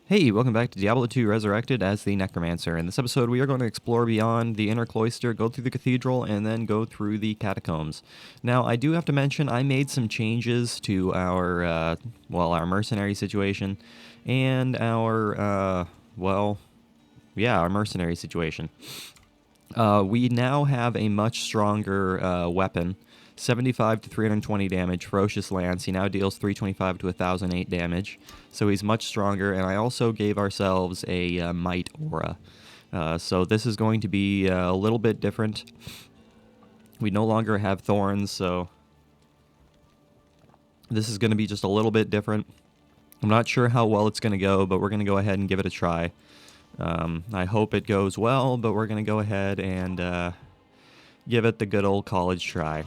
Hey, welcome back to Diablo 2 Resurrected as the Necromancer. In this episode, we are going to explore beyond the inner cloister, go through the cathedral, and then go through the catacombs. Now, I do have to mention, I made some changes to our, our mercenary situation, and our mercenary situation. We now have a much stronger weapon. 75 to 320 damage, Ferocious Lance. He now deals 325 to 1008 damage, so he's much stronger, and I also gave ourselves a Might Aura. So this is going to be a little bit different. We no longer have Thorns, so this is going to be just a little bit different. I'm not sure how well it's going to go, but we're going to go ahead and give it a try. I hope it goes well, but we're going to go ahead and give it the good old college try.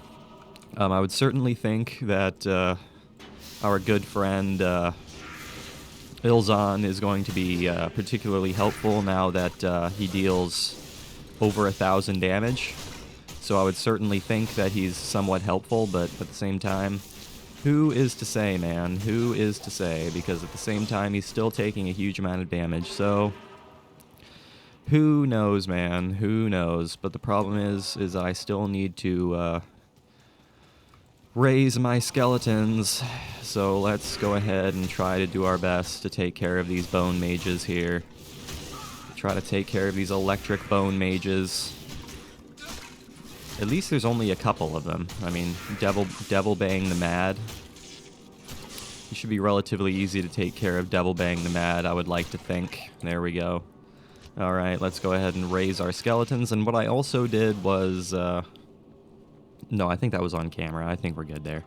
I would certainly think that our good friend Ilzan is going to be particularly helpful now that he deals over 1,000 damage. So I would certainly think that he's somewhat helpful, but at the same time, who is to say, man? Who is to say? Because at the same time, he's still taking a huge amount of damage, so who knows, man? Who knows? But the problem is that I still need to raise my skeletons, so let's go ahead and try to do our best to take care of these bone mages here. Try to take care of these electric bone mages. At least there's only a couple of them. I mean, Devil Bang the Mad. It should be relatively easy to take care of Devil Bang the Mad, I would like to think. There we go. Alright, let's go ahead and raise our skeletons, and what I also did was, no, I think that was on camera. I think we're good there.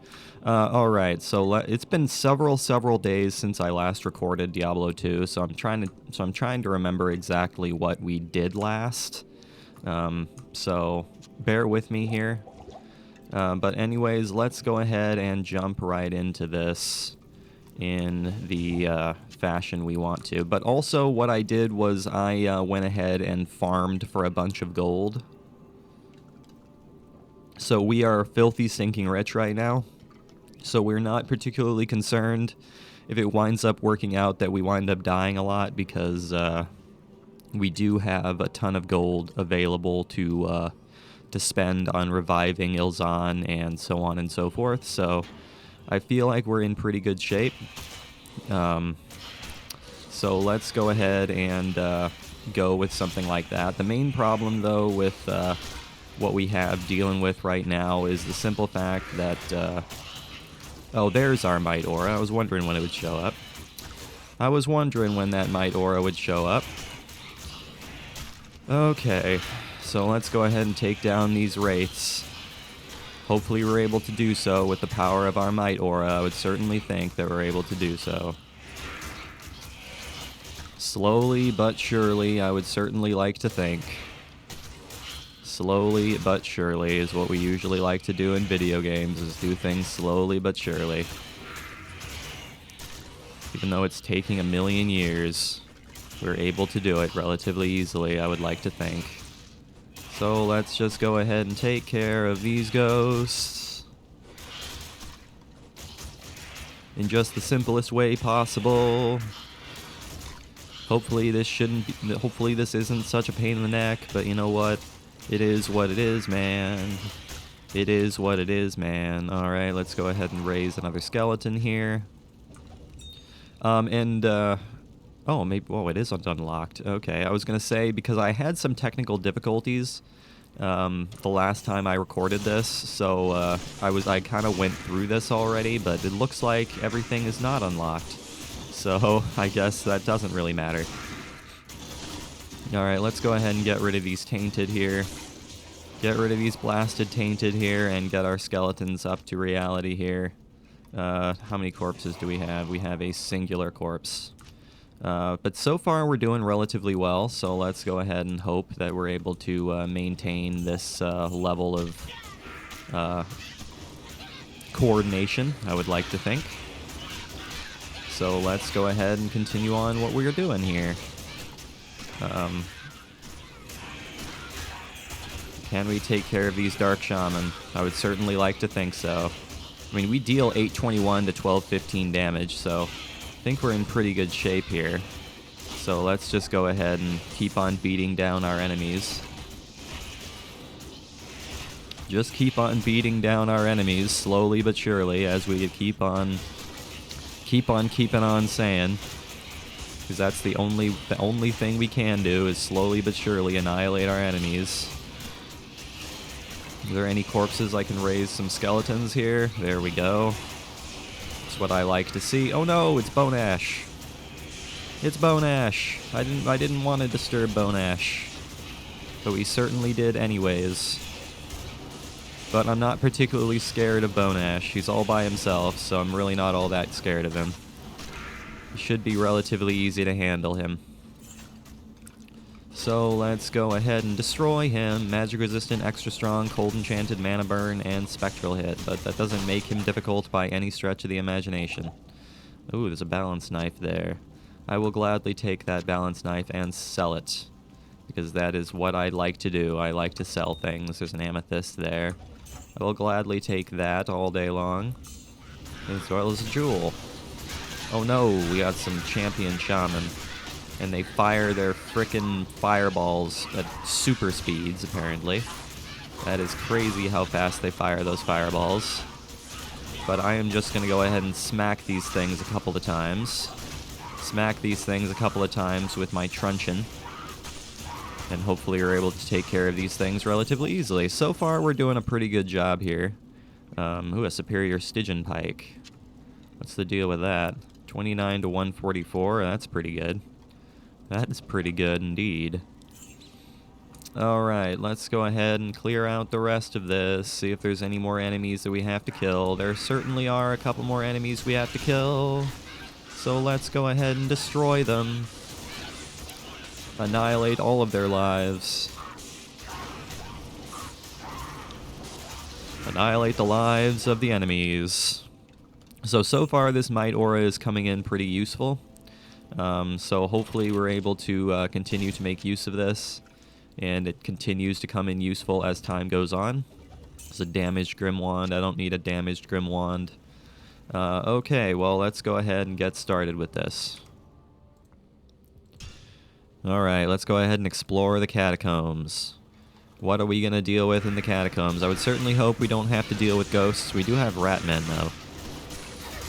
Alright, so it's been several days since I last recorded Diablo 2, so I'm trying to remember exactly what we did last. So bear with me here. But anyways, let's go ahead and jump right into this in the fashion we want to. But also what I did was I went ahead and farmed for a bunch of gold. So we are filthy stinking rich right now, so we're not particularly concerned if it winds up working out that we wind up dying a lot, because we do have a ton of gold available to spend on reviving Ilzan and so on and so forth, so I feel like we're in pretty good shape. So let's go ahead and go with something like that. The main problem, though, with what we have dealing with right now is the simple fact that, oh, there's our Might Aura. I was wondering when it would show up. I was wondering when that Might Aura would show up. Okay, so let's go ahead and take down these wraiths. Hopefully we're able to do so with the power of our Might Aura. I would certainly think that we're able to do so. Slowly but surely, I would certainly like to think. Slowly but surely is what we usually like to do in video games, is do things slowly but surely. Even though it's taking 1,000,000 years, we're able to do it relatively easily, I would like to think. So let's just go ahead and take care of these ghosts in just the simplest way possible. Hopefully this isn't such a pain in the neck, but you know what? It is what it is, man. It is what it is, man. Alright, let's go ahead and raise another skeleton here. Oh, maybe, oh, it is unlocked. Okay, I was gonna say, because I had some technical difficulties the last time I recorded this, so I kind of went through this already, but it looks like everything is not unlocked. So I guess that doesn't really matter. Alright, let's go ahead and get rid of these tainted here. Get rid of these blasted tainted here and get our skeletons up to reality here. How many corpses do we have? We have a singular corpse. But so far we're doing relatively well, so let's go ahead and hope that we're able to maintain this level of coordination, I would like to think. So let's go ahead and continue on what we're doing here. Can we take care of these Dark Shaman? I would certainly like to think so. I mean, we deal 821 to 1215 damage, so I think we're in pretty good shape here. So let's just go ahead and keep on beating down our enemies. Just keep on beating down our enemies slowly but surely, as we keep on keeping on saying. Because that's the only thing we can do, is slowly but surely annihilate our enemies. Are there any corpses I can raise some skeletons here? There we go. That's what I like to see. Oh no, it's Bone Ash. It's Bone Ash. I didn't want to disturb Bone Ash, but we certainly did anyways. But I'm not particularly scared of Bone Ash. He's all by himself, so I'm really not all that scared of him. It should be relatively easy to handle him. So let's go ahead and destroy him. Magic resistant, extra strong, cold enchanted, mana burn, and spectral hit. But that doesn't make him difficult by any stretch of the imagination. Ooh, there's a balance knife there. I will gladly take that balance knife and sell it, because that is what I like to do. I like to sell things. There's an amethyst there. I will gladly take that all day long, as well as a jewel. Oh no, we got some champion shaman, and they fire their frickin' fireballs at super speeds, apparently. That is crazy how fast they fire those fireballs. But I am just gonna go ahead and smack these things a couple of times. Smack these things a couple of times with my truncheon, and hopefully we're able to take care of these things relatively easily. So far, we're doing a pretty good job here. Ooh, a superior Stygian pike. What's the deal with that? 29 to 144, that's pretty good. That is pretty good indeed. Alright, let's go ahead and clear out the rest of this, see if there's any more enemies that we have to kill. There certainly are a couple more enemies we have to kill. So let's go ahead and destroy them. Annihilate all of their lives. Annihilate the lives of the enemies. So far this Might Aura is coming in pretty useful. So hopefully we're able to continue to make use of this, and it continues to come in useful as time goes on. It's a damaged Grim Wand. I don't need a damaged Grim Wand. Okay, well, let's go ahead and get started with this. Alright, let's go ahead and explore the Catacombs. What are we going to deal with in the Catacombs? I would certainly hope we don't have to deal with ghosts. We do have Ratmen, though.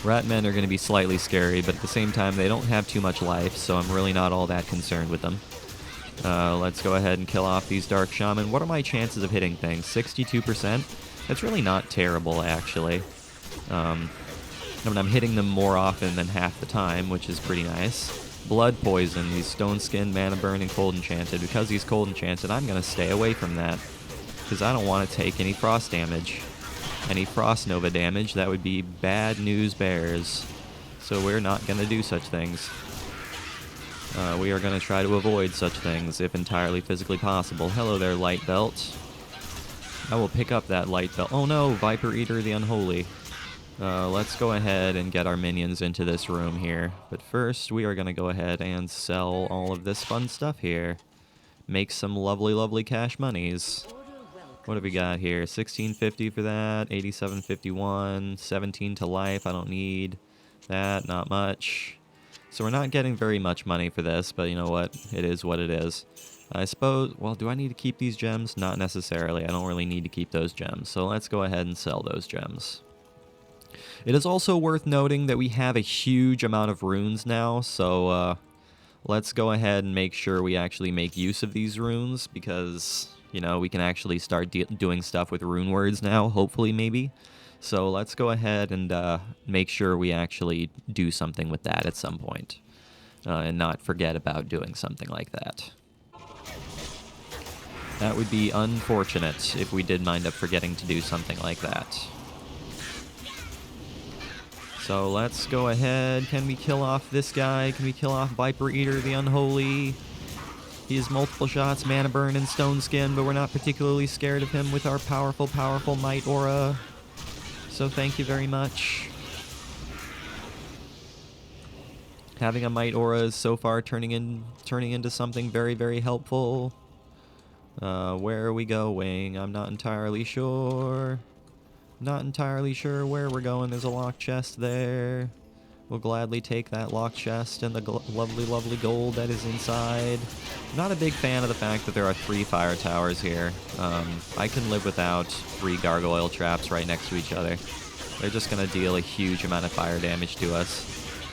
Ratmen are going to be slightly scary, but at the same time, they don't have too much life, so I'm really not all that concerned with them. Let's go ahead and kill off these Dark Shaman. What are my chances of hitting things? 62%? That's really not terrible, actually. I mean, I'm hitting them more often than half the time, which is pretty nice. Blood Poison, he's Stone Skin, Mana Burn, and Cold Enchanted. Because he's Cold Enchanted, I'm going to stay away from that, because I don't want to take any Frost damage. Any Frost Nova damage, that would be bad news bears. So we're not going to do such things. We are going to try to avoid such things, if entirely physically possible. Hello there, Light Belt. I will pick up that Light Belt. Oh no, Viper Eater the Unholy. Let's go ahead and get our minions into this room here. But first, we are going to go ahead and sell all of this fun stuff here. Make some lovely, lovely cash monies. What have we got here? 1650 for that, 8751, 17 to life. I don't need that, not much. So we're not getting very much money for this, but you know what? It is what it is. I suppose, well, do I need to keep these gems? Not necessarily. I don't really need to keep those gems. So let's go ahead and sell those gems. It is also worth noting that we have a huge amount of runes now, so let's go ahead and make sure we actually make use of these runes, because, you know, we can actually start doing stuff with rune words now, hopefully, maybe. So let's go ahead and make sure we actually do something with that at some point, and not forget about doing something like that. That would be unfortunate if we did wind up forgetting to do something like that. So let's go ahead. Can we kill off this guy? Can we kill off Viper Eater the Unholy? He has multiple shots, Mana Burn, and Stone Skin, but we're not particularly scared of him with our powerful, powerful Might Aura. So thank you very much. Having a Might Aura is so far turning into something very, very helpful. Where are we going? I'm not entirely sure. Not entirely sure where we're going. There's a locked chest there. We'll gladly take that locked chest and the lovely, lovely gold that is inside. I'm not a big fan of the fact that there are 3 fire towers here. I can live without 3 gargoyle traps right next to each other. They're just going to deal a huge amount of fire damage to us,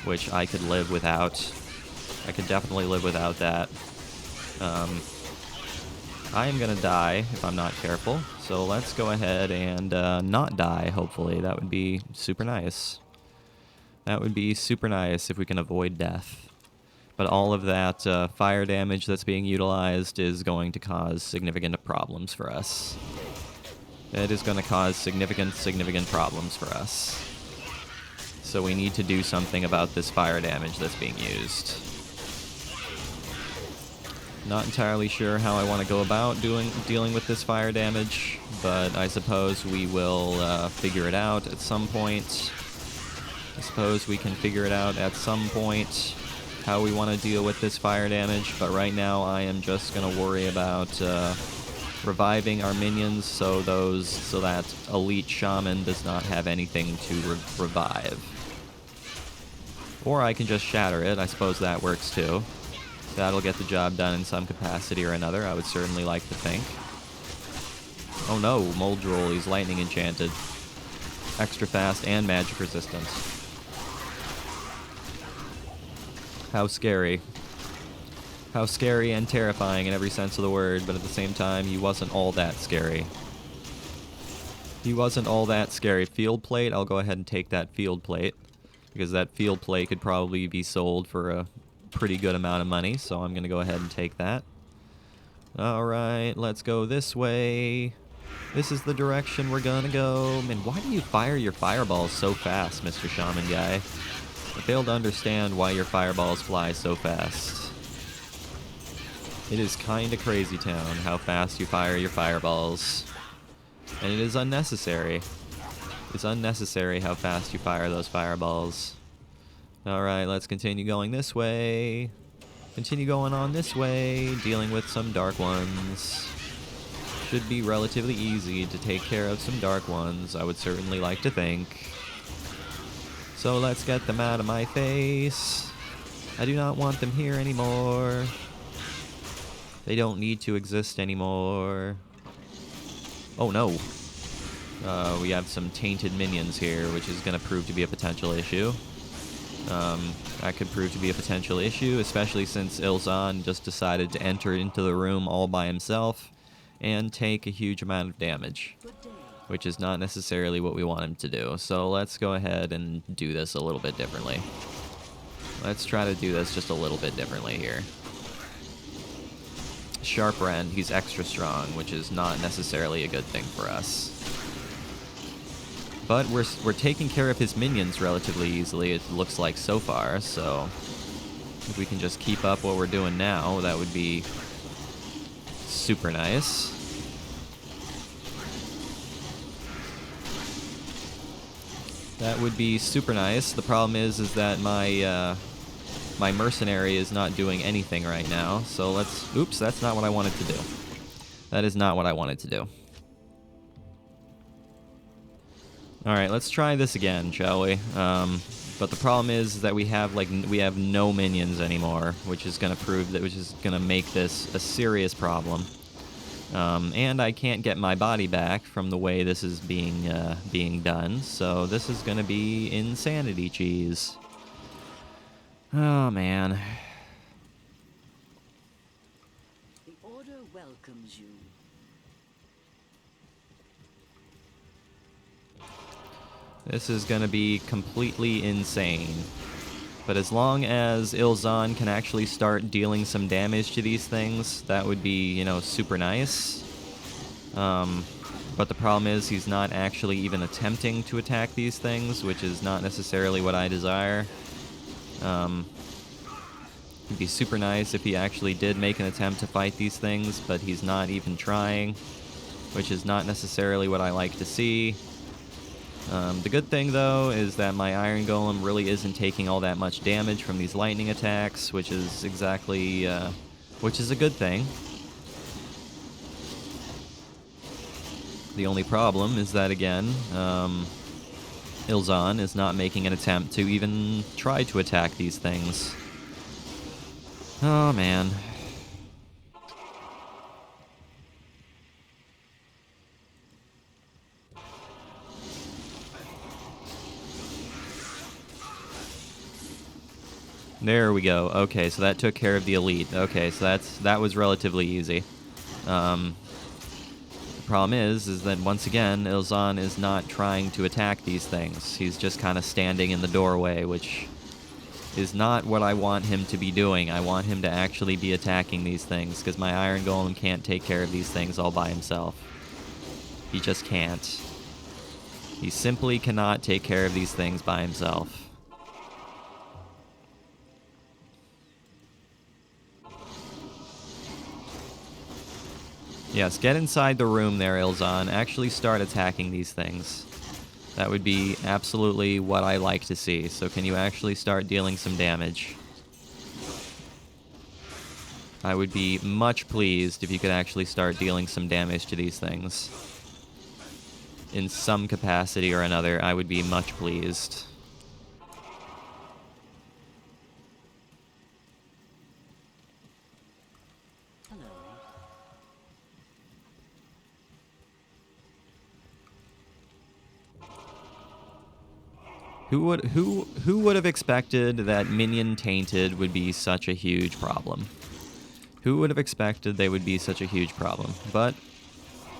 which I could live without. I could definitely live without that. I am going to die if I'm not careful, so let's go ahead and not die, hopefully. That would be super nice. That would be super nice if we can avoid death. But all of that fire damage that's being utilized is going to cause significant problems for us. It is going to cause significant problems for us. So we need to do something about this fire damage that's being used. Not entirely sure how I want to go about dealing with this fire damage, but I suppose we will figure it out at some point. I suppose we can figure it out at some point how we want to deal with this fire damage, but right now I am just going to worry about reviving our minions so that elite shaman does not have anything to revive. Or I can just shatter it. I suppose that works too. That'll get the job done in some capacity or another, I would certainly like to think. Oh no, Moldroll, he's lightning enchanted. Extra fast and magic resistance. How scary. How scary and terrifying in every sense of the word, but at the same time, he wasn't all that scary. He wasn't all that scary. Field plate, I'll go ahead and take that field plate, because that field plate could probably be sold for a pretty good amount of money, so I'm going to go ahead and take that. Alright, let's go this way. This is the direction we're gonna go. Man, why do you fire your fireballs so fast, Mr. Shaman guy? I fail to understand why your fireballs fly so fast. It is kinda crazy town how fast you fire your fireballs. And it is unnecessary. It's unnecessary how fast you fire those fireballs. Alright, let's continue going this way. Continue going on this way, dealing with some dark ones. Should be relatively easy to take care of some dark ones, I would certainly like to think. So let's get them out of my face. I do not want them here anymore. They don't need to exist anymore. Oh no. We have some tainted minions here, which is going to prove to be a potential issue. That could prove to be a potential issue, especially since Ilzan just decided to enter into the room all by himself and take a huge amount of damage, which is not necessarily what we want him to do. So let's go ahead and do this a little bit differently. Let's try to do this just a little bit differently here. Sharp Rend, he's extra strong, which is not necessarily a good thing for us. But we're taking care of his minions relatively easily, it looks like so far, so if we can just keep up what we're doing now, that would be super nice. That would be super nice. The problem is that my my mercenary is not doing anything right now, so let's... Oops, that's not what I wanted to do. That is not what I wanted to do. Alright, let's try this again, shall we? But the problem is that we have no minions anymore, which is gonna make this a serious problem. And I can't get my body back from the way this is being done, so this is gonna be insanity cheese. Oh man. The Order welcomes you. This is gonna be completely insane. But as long as Ilzan can actually start dealing some damage to these things, that would be, you know, super nice. But the problem is he's not actually even attempting to attack these things, which is not necessarily what I desire. It'd be super nice if he actually did make an attempt to fight these things, but he's not even trying, which is not necessarily what I like to see. The good thing, though, is that my Iron Golem really isn't taking all that much damage from these lightning attacks, which is exactly, which is a good thing. The only problem is that, again, Ilzan is not making an attempt to even try to attack these things. Oh, man. There we go. Okay, so that took care of the elite. Okay, so that was relatively easy. The problem is that once again, Ilzan is not trying to attack these things. He's just kind of standing in the doorway, which is not what I want him to be doing. I want him to actually be attacking these things, because my Iron Golem can't take care of these things all by himself. He just can't. He simply cannot take care of these things by himself. Yes, get inside the room there, Ilzan. Actually start attacking these things. That would be absolutely what I like to see. So can you actually start dealing some damage? I would be much pleased if you could actually start dealing some damage to these things. In some capacity or another, I would be much pleased. Who would have expected that Minion Tainted would be such a huge problem? Who would have expected they would be such a huge problem? But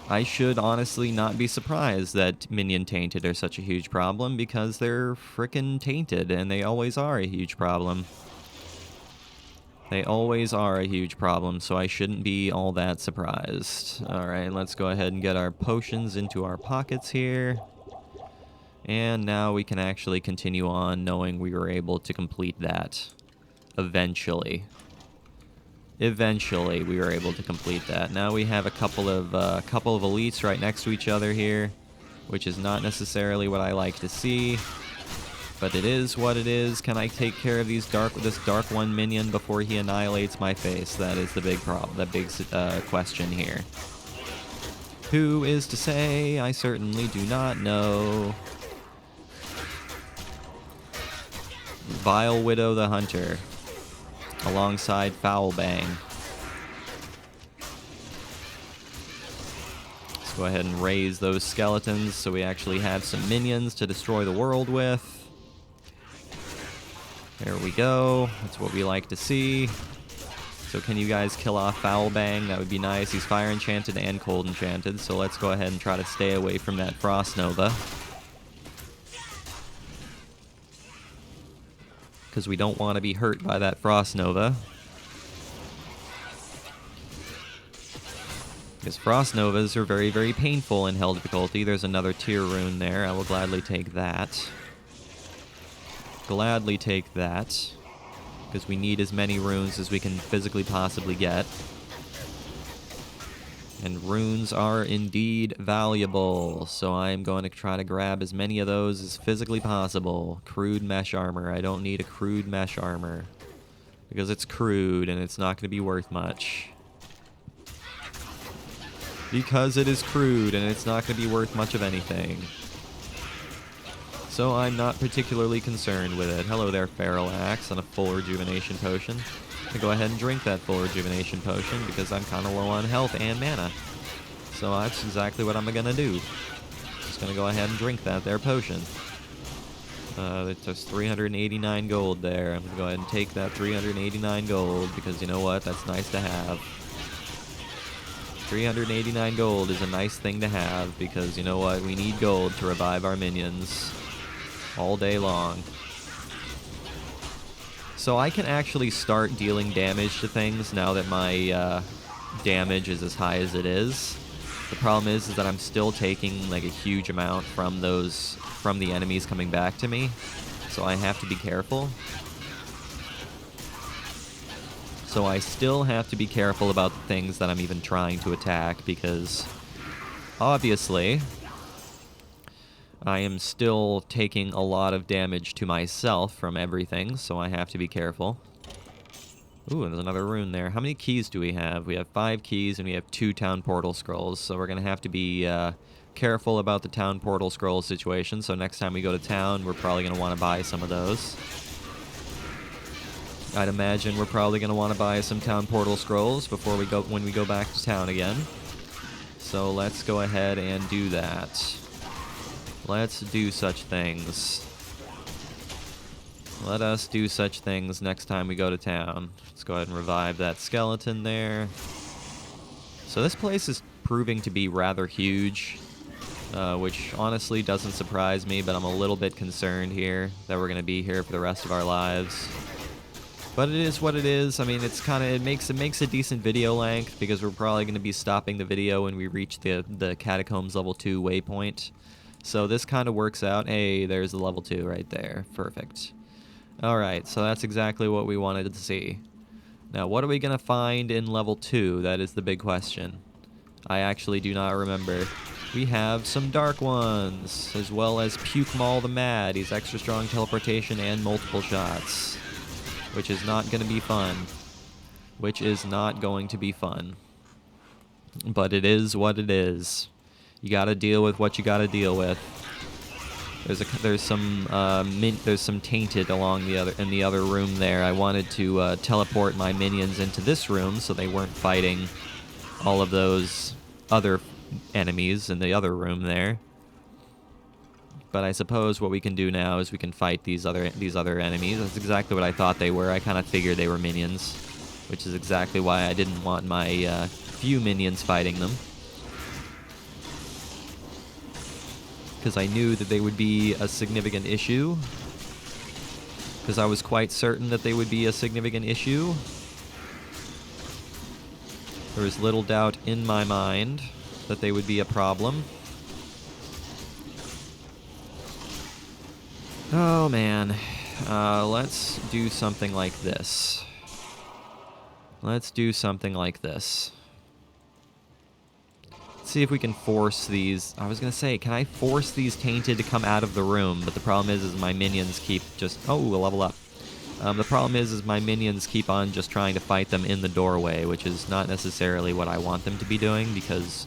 I should honestly not be surprised that Minion Tainted are such a huge problem, because they're frickin' tainted, and they always are a huge problem. They always are a huge problem, so I shouldn't be all that surprised. Alright, let's go ahead and get our potions into our pockets here. And now we can actually continue on knowing we were able to complete that. Eventually. Eventually, we were able to complete that. Now we have a couple of elites right next to each other here, which is not necessarily what I like to see, but it is what it is. Can I take care of this dark one minion before he annihilates my face? That is the big problem, the big question here. Who is to say? I certainly do not know. Vile Widow the Hunter, alongside Foulbang. Let's go ahead and raise those skeletons so we actually have some minions to destroy the world with. There we go. That's what we like to see. So can you guys kill off Foulbang? That would be nice. He's fire enchanted and cold enchanted, so let's go ahead and try to stay away from that Frost Nova. Because we don't want to be hurt by that Frost Nova. Because Frost Novas are very, very painful in Hell difficulty. There's another tier rune there. I will gladly take that. Gladly take that. Because we need as many runes as we can physically possibly get. And runes are indeed valuable, so I'm going to try to grab as many of those as physically possible. Crude mesh armor. I don't need a crude mesh armor, because it's crude and it's not going to be worth much. Because it is crude and it's not going to be worth much of anything. So I'm not particularly concerned with it. Hello there, Feral Axe, and a full rejuvenation potion. To go ahead and drink that full rejuvenation potion because I'm kind of low on health and mana. So that's exactly what I'm going to do. Just going to go ahead and drink that there potion. It's just 389 gold there. I'm going to go ahead and take that 389 gold because you know what? That's nice to have. 389 gold is a nice thing to have because you know what? We need gold to revive our minions all day long. So I can actually start dealing damage to things now that my damage is as high as it is. The problem is that I'm still taking like a huge amount from the enemies coming back to me. So I have to be careful. So I still have to be careful about the things that I'm even trying to attack because obviously I am still taking a lot of damage to myself from everything, so I have to be careful. Ooh, there's another rune there. How many keys do we have? We have 5 keys, and we have 2 town portal scrolls, so we're going to have to be careful about the town portal scroll situation, so next time we go to town, we're probably going to want to buy some of those. I'd imagine we're probably going to want to buy some town portal scrolls before we go when we go back to town again. So let's go ahead and do that. Let's do such things. Let us do such things next time we go to town. Let's go ahead and revive that skeleton there. So this place is proving to be rather huge, which honestly doesn't surprise me, but I'm a little bit concerned here that we're going to be here for the rest of our lives. But it is what it is. I mean, it makes a decent video length because we're probably going to be stopping the video when we reach the Catacombs level 2 waypoint. So this kind of works out. Hey, there's the level 2 right there. Perfect. Alright, so that's exactly what we wanted to see. Now, what are we going to find in level 2? That is the big question. I actually do not remember. We have some Dark Ones, as well as Puke Maul the Mad. He's extra strong teleportation and multiple shots. Which is not going to be fun. Which is not going to be fun. But it is what it is. You gotta deal with what you gotta deal with. There's some tainted along in the other room there. I wanted to teleport my minions into this room so they weren't fighting all of those other enemies in the other room there. But I suppose what we can do now is we can fight these other enemies. That's exactly what I thought they were. I kind of figured they were minions, which is exactly why I didn't want my few minions fighting them. Because I knew that they would be a significant issue. Because I was quite certain that they would be a significant issue. There was little doubt in my mind that they would be a problem. Oh man, let's do something like this. Let's do something like this. Let's see if we can force these. I was gonna say, can I force these tainted to come out of the room? But the problem is my minions keep just. Oh, we'll level up. The problem is my minions keep on just trying to fight them in the doorway, which is not necessarily what I want them to be doing because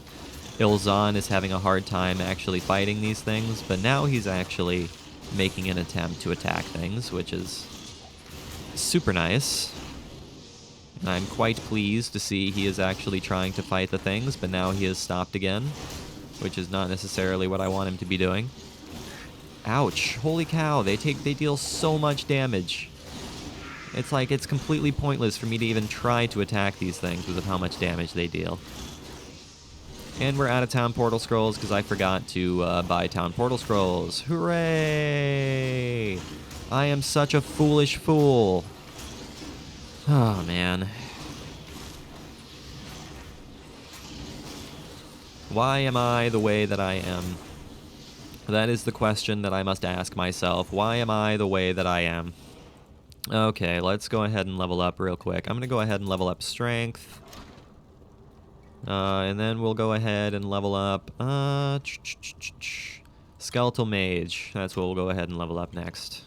Ilzan is having a hard time actually fighting these things. But now he's actually making an attempt to attack things, which is super nice. And I'm quite pleased to see he is actually trying to fight the things, but now he has stopped again, which is not necessarily what I want him to be doing. Ouch. Holy cow, they deal so much damage. It's like it's completely pointless for me to even try to attack these things because of how much damage they deal. And we're out of town portal scrolls because I forgot to buy town portal scrolls. Hooray! I am such a foolish fool. Oh, man. Why am I the way that I am? That is the question that I must ask myself. Why am I the way that I am? Okay, let's go ahead and level up real quick. I'm going to go ahead and level up strength. And then we'll go ahead and level up Skeletal Mage. That's what we'll go ahead and level up next.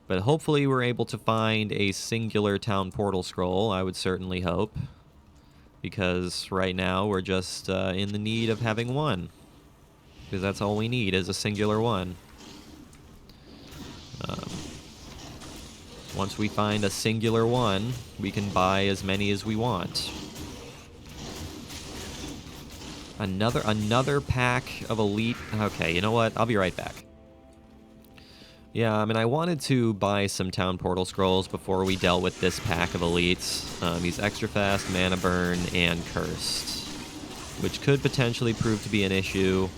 But hopefully we're able to find a singular town portal scroll, I would certainly hope. Because right now we're just in the need of having one. Because that's all we need is a singular one. Once we find a singular one, we can buy as many as we want. Another pack of elite. Okay, you know what? I'll be right back. Yeah, I mean, I wanted to buy some town portal scrolls before we dealt with this pack of elites. He's extra fast, mana burn, and cursed, which could potentially prove to be an issue.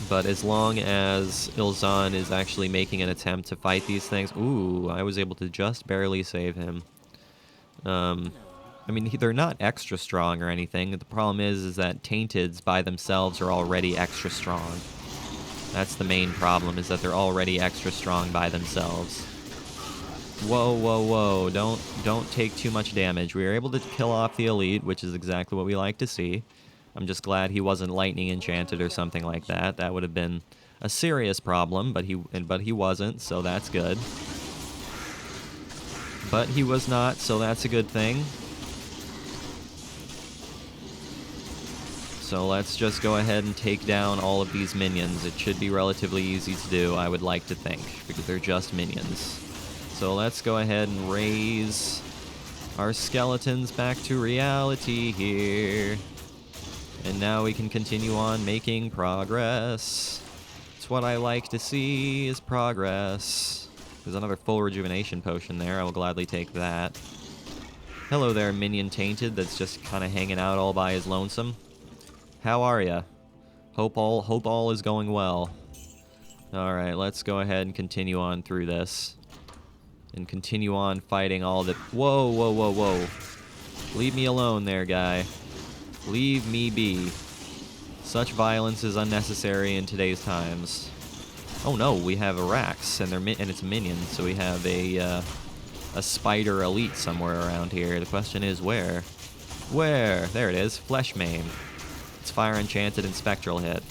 But as long as Ilzan is actually making an attempt to fight these things... Ooh, I was able to just barely save him. I mean, they're not extra strong or anything. The problem is that Tainteds by themselves are already extra strong. That's the main problem, is that they're already extra strong by themselves. Whoa, whoa, whoa. Don't take too much damage. We were able to kill off the elite, which is exactly what we like to see. I'm just glad he wasn't lightning enchanted or something like that. That would have been a serious problem, but he wasn't, so that's good. But he was not, so that's a good thing. So let's just go ahead and take down all of these minions. It should be relatively easy to do, I would like to think, because they're just minions. So let's go ahead and raise our skeletons back to reality here. And now we can continue on making progress. It's what I like to see, is progress. There's another full rejuvenation potion there. I will gladly take that. Hello there, minion tainted that's just kind of hanging out all by his lonesome. How are ya? Hope all is going well. Alright, let's go ahead and continue on through this. And continue on fighting all the... Whoa, whoa, whoa, whoa. Leave me alone there, guy. Leave me be. Such violence is unnecessary in today's times. Oh no, we have a Rax, and it's a minion, so we have a spider elite somewhere around here. The question is where? Where? There it is, Flesh Maim. It's fire enchanted and spectral hit,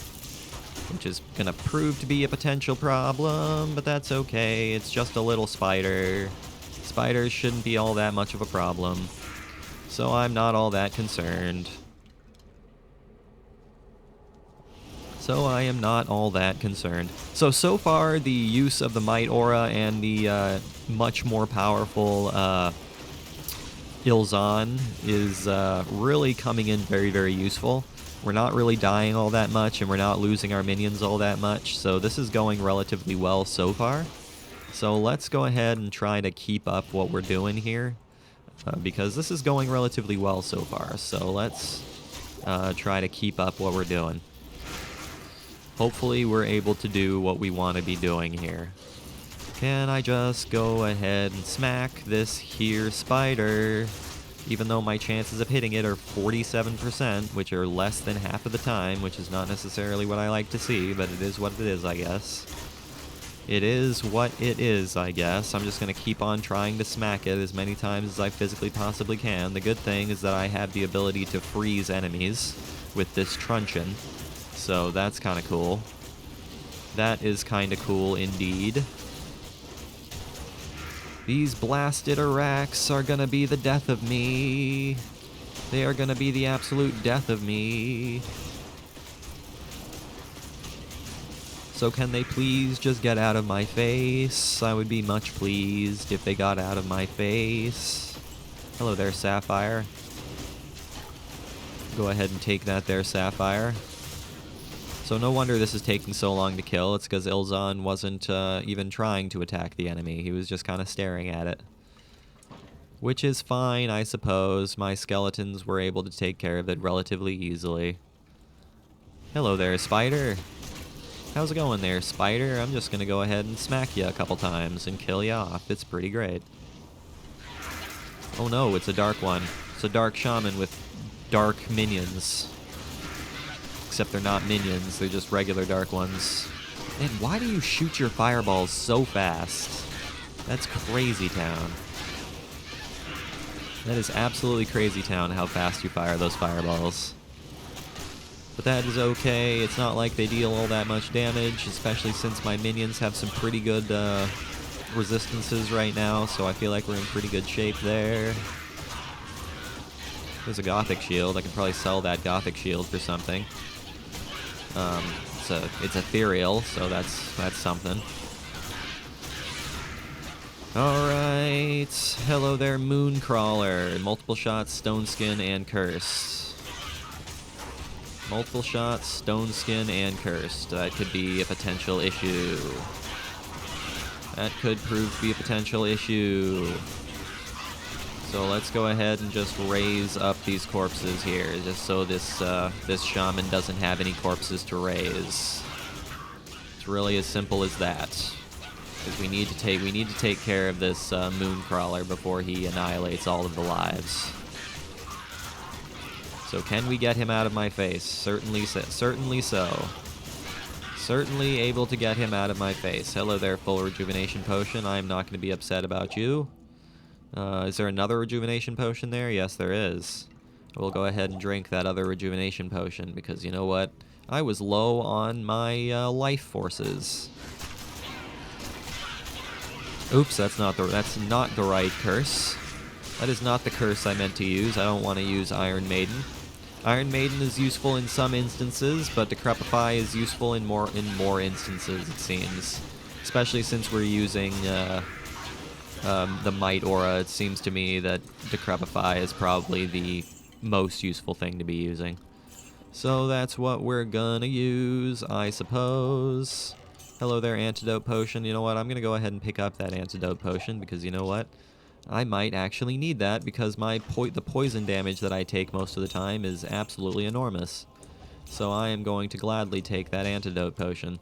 which is gonna prove to be a potential problem, but that's okay. It's just a little spider. Spiders shouldn't be all that much of a problem, so I'm not all that concerned. So I am not all that concerned. So far, the use of the Might Aura and the much more powerful Ilzan is really coming in very, very useful. We're not really dying all that much, and we're not losing our minions all that much, so this is going relatively well so far. So let's go ahead and try to keep up what we're doing here, because this is going relatively well so far. So let's try to keep up what we're doing. Hopefully we're able to do what we want to be doing here. Can I just go ahead and smack this here spider? Even though my chances of hitting it are 47%, which are less than half of the time, which is not necessarily what I like to see, but it is what it is, I guess. It is what it is, I guess. I'm just going to keep on trying to smack it as many times as I physically possibly can. The good thing is that I have the ability to freeze enemies with this truncheon. So that's kind of cool. That is kind of cool indeed. These blasted Arax are gonna be the death of me. They are gonna be the absolute death of me. So can they please just get out of my face? I would be much pleased if they got out of my face. Hello there, Sapphire. Go ahead and take that there, Sapphire. So no wonder this is taking so long to kill. It's because Ilzan wasn't even trying to attack the enemy. He was just kind of staring at it. Which is fine, I suppose. My skeletons were able to take care of it relatively easily. Hello there, Spider. How's it going there, Spider? I'm just going to go ahead and smack you a couple times and kill you off. It's pretty great. Oh no, it's a dark one. It's a dark shaman with dark minions. Except they're not minions, they're just regular dark ones. Man, why do you shoot your fireballs so fast? That's crazy town. That is absolutely crazy town how fast you fire those fireballs. But that is okay, it's not like they deal all that much damage, especially since my minions have some pretty good resistances right now, so I feel like we're in pretty good shape there. There's a Gothic shield, I could probably sell that Gothic shield for something. It's ethereal, so that's something. Alright, hello there, Mooncrawler. Multiple shots, Stone Skin, and Cursed. Multiple shots, Stone Skin, and Cursed. That could be a potential issue. That could prove to be a potential issue. So let's go ahead and just raise up these corpses here, just so this shaman doesn't have any corpses to raise. It's really as simple as that. Because we need to take care of this Mooncrawler before he annihilates all of the lives. So can we get him out of my face? Certainly so. Certainly so. Certainly able to get him out of my face. Hello there, full rejuvenation potion. I'm not going to be upset about you. Is there another rejuvenation potion there? Yes, there is. I will go ahead and drink that other rejuvenation potion, because you know what? I was low on my life forces. Oops, that's not the right curse. That is not the curse I meant to use. I don't want to use Iron Maiden. Iron Maiden is useful in some instances, but Decrepify is useful in more instances, it seems. Especially since we're using the Might Aura, it seems to me that Decrepify is probably the most useful thing to be using. So that's what we're gonna use, I suppose. Hello there, Antidote Potion. You know what? I'm gonna go ahead and pick up that Antidote Potion because you know what? I might actually need that because the poison damage that I take most of the time is absolutely enormous. So I am going to gladly take that Antidote Potion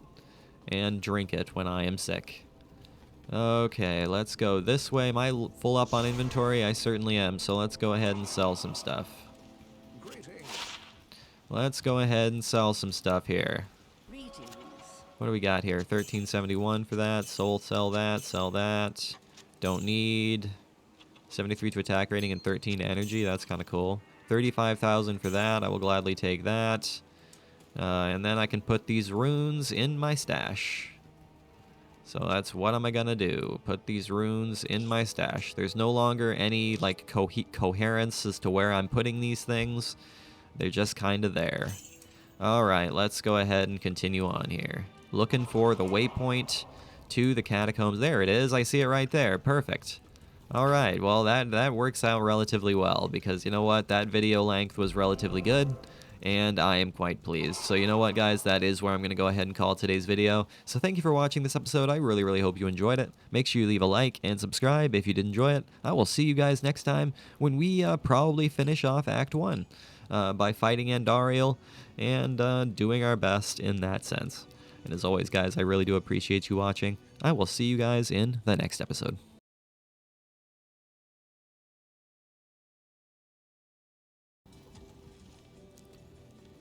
and drink it when I am sick. Okay, let's go this way. Am I full up on inventory? I certainly am, so let's go ahead and sell some stuff. Let's go ahead and sell some stuff here. What do we got here? 1371 for that. Sell that. Don't need. 73 to attack rating and 13 to energy. That's kind of cool. 35,000 for that. I will gladly take that. And then I can put these runes in my stash. So that's what am I gonna do? Put these runes in my stash. There's no longer any like coherence as to where I'm putting these things. They're just kind of there. Alright, let's go ahead and continue on here. Looking for the waypoint to the catacombs. There it is. I see it right there. Perfect. Alright, well that works out relatively well because you know what? That video length was relatively good. And I am quite pleased. So you know what, guys? That is where I'm going to go ahead and call today's video. So thank you for watching this episode. I really, really hope you enjoyed it. Make sure you leave a like and subscribe if you did enjoy it. I will see you guys next time when we probably finish off Act 1 by fighting Andariel and doing our best in that sense. And as always, guys, I really do appreciate you watching. I will see you guys in the next episode.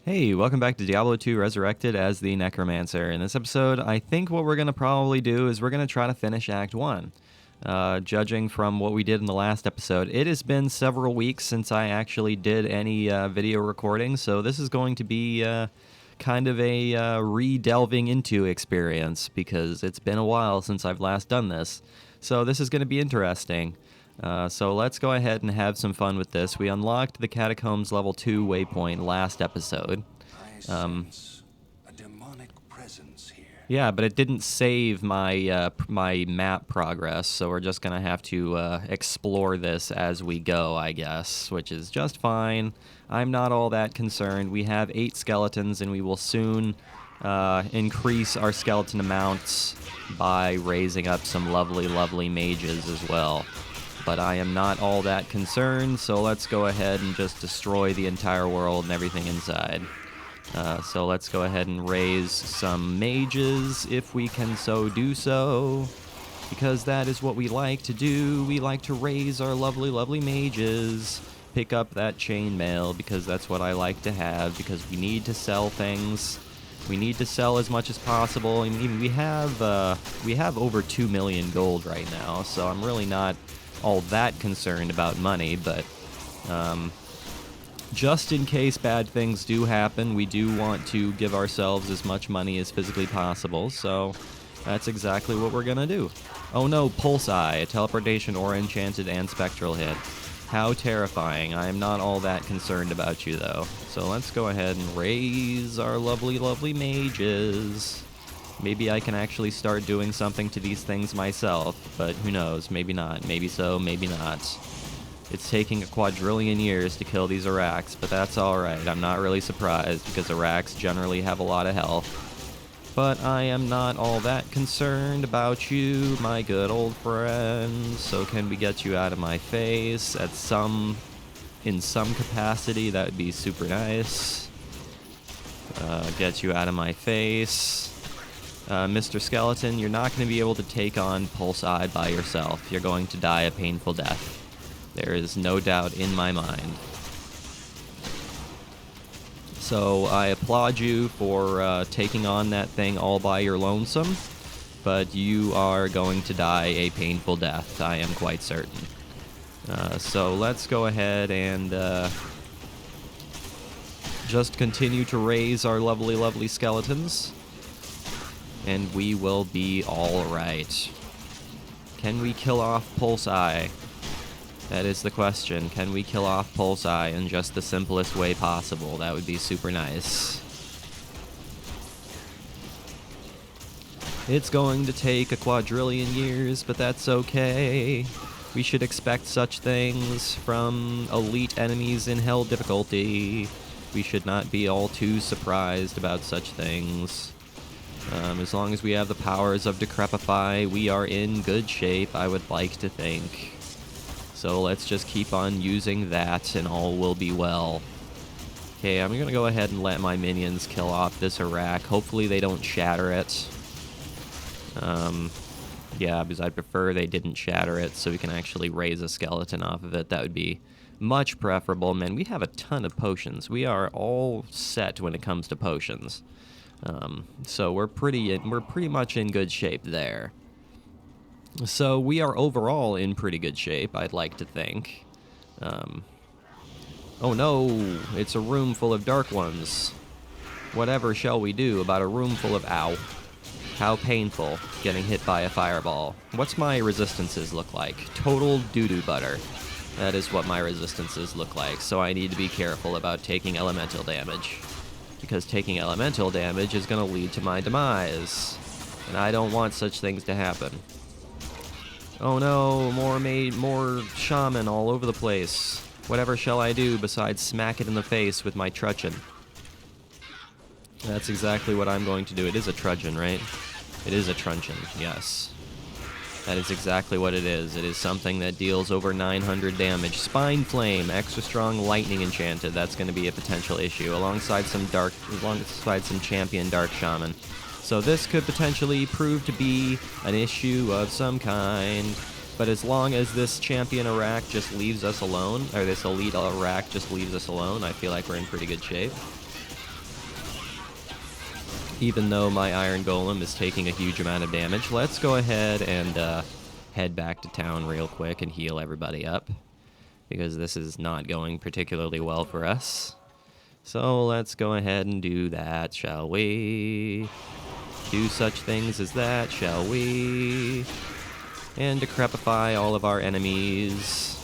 Hey, welcome back to Diablo 2 Resurrected as the Necromancer. In this episode, I think what we're going to probably do is we're going to try to finish Act 1. Judging from what we did in the last episode, it has been several weeks since I actually did any video recording, so this is going to be kind of a re-delving into experience because it's been a while since I've last done this. So this is going to be interesting. So let's go ahead and have some fun with this. We unlocked the Catacombs level 2 waypoint last episode. I sense a demonic presence here. Yeah, but it didn't save my my map progress, so we're just gonna have to explore this as we go, I guess, which is just fine. I'm not all that concerned. We have 8 skeletons, and we will soon increase our skeleton amounts by raising up some lovely, lovely mages as well. But I am not all that concerned, so let's go ahead and just destroy the entire world and everything inside. So let's go ahead and raise some mages, if we can so do so, because that is what we like to do. We like to raise our lovely, lovely mages, pick up that chainmail, because that's what I like to have, because we need to sell things. We need to sell as much as possible. I mean, we have over 2 million gold right now, so I'm really not all that concerned about money, but just in case bad things do happen, we do want to give ourselves as much money as physically possible, so that's exactly what we're gonna do. Oh no, Pulse Eye, a teleportation or enchanted and spectral hit. How terrifying. I am not all that concerned about you though. So let's go ahead and raise our lovely, lovely mages. Maybe I can actually start doing something to these things myself, but who knows, maybe not. Maybe so, maybe not. It's taking a quadrillion years to kill these Iraqs, but that's alright. I'm not really surprised, because Iraqs generally have a lot of health. But I am not all that concerned about you, my good old friend. So can we get you out of my face in some capacity? That would be super nice. Get you out of my face. Mr. Skeleton, you're not going to be able to take on Pulse Eye by yourself. You're going to die a painful death. There is no doubt in my mind. So I applaud you for taking on that thing all by your lonesome, but you are going to die a painful death, I am quite certain. So let's go ahead and just continue to raise our lovely, lovely skeletons, and we will be all right. Can we kill off Pulse Eye? That is the question. Can we kill off Pulsei in just the simplest way possible? That would be super nice. It's going to take a quadrillion years, but that's okay. We should expect such things from elite enemies in hell difficulty. We should not be all too surprised about such things. As long as we have the powers of Decrepify, we are in good shape, I would like to think. So let's just keep on using that and all will be well. Okay, I'm gonna go ahead and let my minions kill off this Iraq. Hopefully they don't shatter it. Yeah, because I'd prefer they didn't shatter it so we can actually raise a skeleton off of it. That would be much preferable. Man, we have a ton of potions. We are all set when it comes to potions. So we're pretty much in good shape there. So we are overall in pretty good shape, I'd like to think. Oh no, it's a room full of dark ones. Whatever shall we do about a room full of ow? How painful getting hit by a fireball. What's my resistances look like? Total doo-doo butter. That is what my resistances look like, so I need to be careful about taking elemental damage. Because taking elemental damage is going to lead to my demise. And I don't want such things to happen. Oh no, more shaman all over the place. Whatever shall I do besides smack it in the face with my truncheon? That's exactly what I'm going to do. It is a truncheon, right? It is a truncheon, yes. That is exactly what it is. It is something that deals over 900 damage. Spine Flame, extra strong lightning enchanted. That's going to be a potential issue, alongside some champion Dark Shaman. So this could potentially prove to be an issue of some kind. But as long as this champion Iraq just leaves us alone, or this elite Iraq just leaves us alone, I feel like we're in pretty good shape. Even though my Iron Golem is taking a huge amount of damage, let's go ahead and head back to town real quick and heal everybody up, because this is not going particularly well for us. So let's go ahead and do that, shall we? Do such things as that, shall we? And decrepify all of our enemies.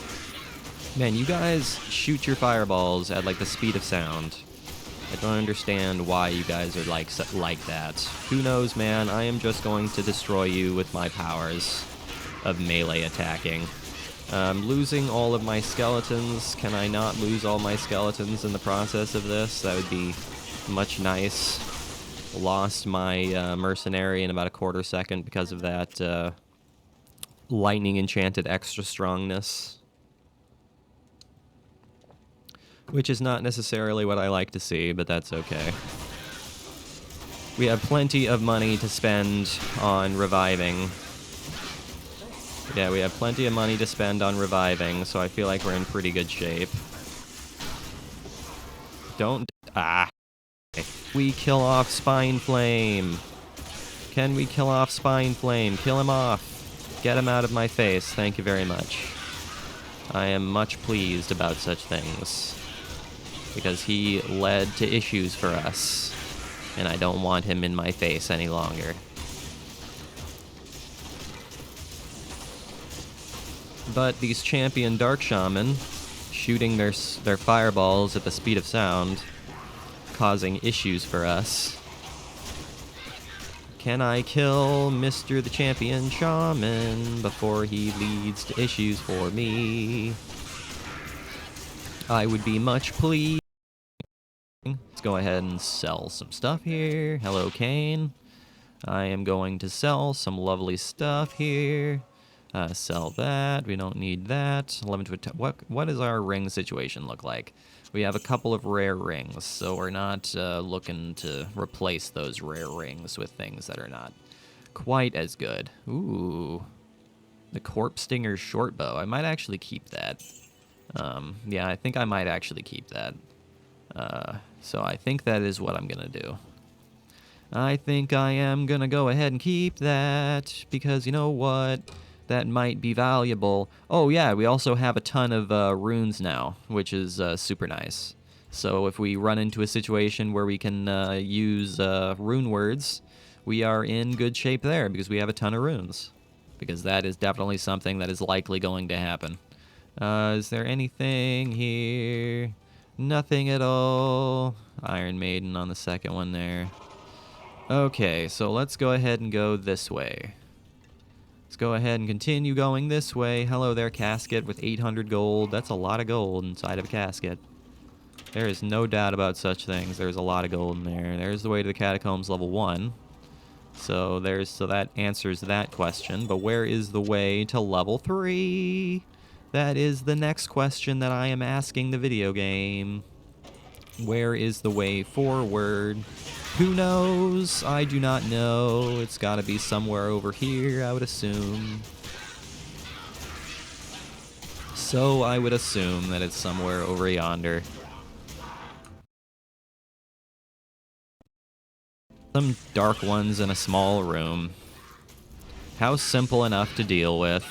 Man, you guys shoot your fireballs at like the speed of sound. I don't understand why you guys are like that. Who knows, man? I am just going to destroy you with my powers of melee attacking. Losing all of my skeletons. Can I not lose all my skeletons in the process of this? That would be much nice. Lost my mercenary in about a quarter second because of that lightning enchanted extra strongness. Which is not necessarily what I like to see, but that's okay. We have plenty of money to spend on reviving. Yeah, we have plenty of money to spend on reviving, so I feel like we're in pretty good shape. We kill off Spine Flame. Can we kill off Spine Flame? Kill him off. Get him out of my face. Thank you very much. I am much pleased about such things, because he led to issues for us, and I don't want him in my face any longer. But these champion Dark Shaman, shooting their fireballs at the speed of sound, causing issues for us. Can I kill Mr. the Champion Shaman before he leads to issues for me? I would be much pleased. Let's go ahead and sell some stuff here. Hello, Kane. I am going to sell some lovely stuff here. Sell that. We don't need that. 11 to 10. What does our ring situation look like? We have a couple of rare rings, so we're not looking to replace those rare rings with things that are not quite as good. Ooh. The Corpse Stinger Shortbow. I might actually keep that. Yeah, I think I might actually keep that. So I think that is what I'm going to do. I think I am going to go ahead and keep that, because you know what? That might be valuable. Oh yeah, we also have a ton of runes now, which is super nice. So if we run into a situation where we can use rune words, we are in good shape there, because we have a ton of runes. Because that is definitely something that is likely going to happen. Is there anything here? Nothing at all. Iron Maiden on the second one there. Okay, so let's go ahead and go this way. Let's go ahead and continue going this way. Hello there, casket with 800 gold. That's a lot of gold inside of a casket. There is no doubt about such things. There's a lot of gold in there. There's the way to the Catacombs level 1. So that answers that question. But where is the way to level 3? That is the next question that I am asking the video game. Where is the way forward? Who knows? I do not know. It's got to be somewhere over here, I would assume. So I would assume that it's somewhere over yonder. Some dark ones in a small room. How simple enough to deal with.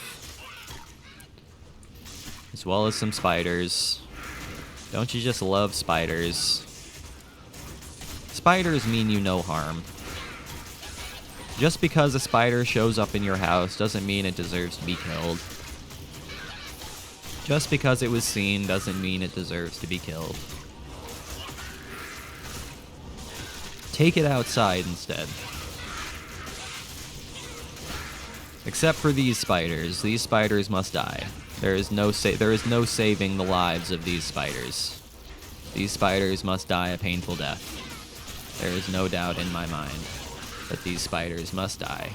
As well as some spiders. Don't you just love spiders? Spiders mean you no harm. Just because a spider shows up in your house doesn't mean it deserves to be killed. Just because it was seen doesn't mean it deserves to be killed. Take it outside instead. Except for these spiders. These spiders must die. There is no saving the lives of these spiders. These spiders must die a painful death. There is no doubt in my mind that these spiders must die.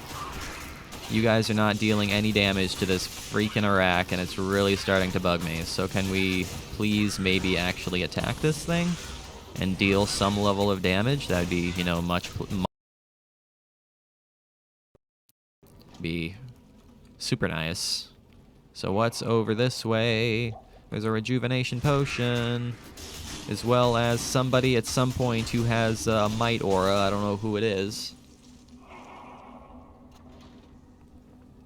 You guys are not dealing any damage to this freaking Iraq, and it's really starting to bug me. So can we please maybe actually attack this thing and deal some level of damage? That'd be, you know, be super nice. So what's over this way? There's a rejuvenation potion, as well as somebody at some point who has a might aura. I don't know who it is.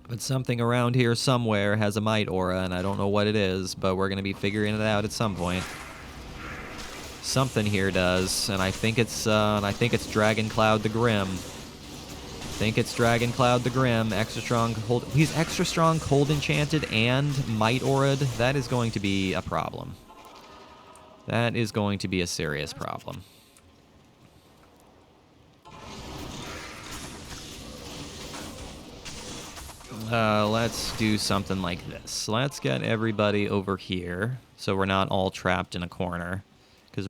But something around here somewhere has a might aura, and I don't know what it is, but we're going to be figuring it out at some point. Something here does, and I think it's Dragon Cloud the Grim. I think it's Dragon Cloud the Grim, extra strong, he's extra strong, cold enchanted, and might aura'd. That is going to be a problem. That is going to be a serious problem. Let's do something like this. Let's get everybody over here, so we're not all trapped in a corner. Because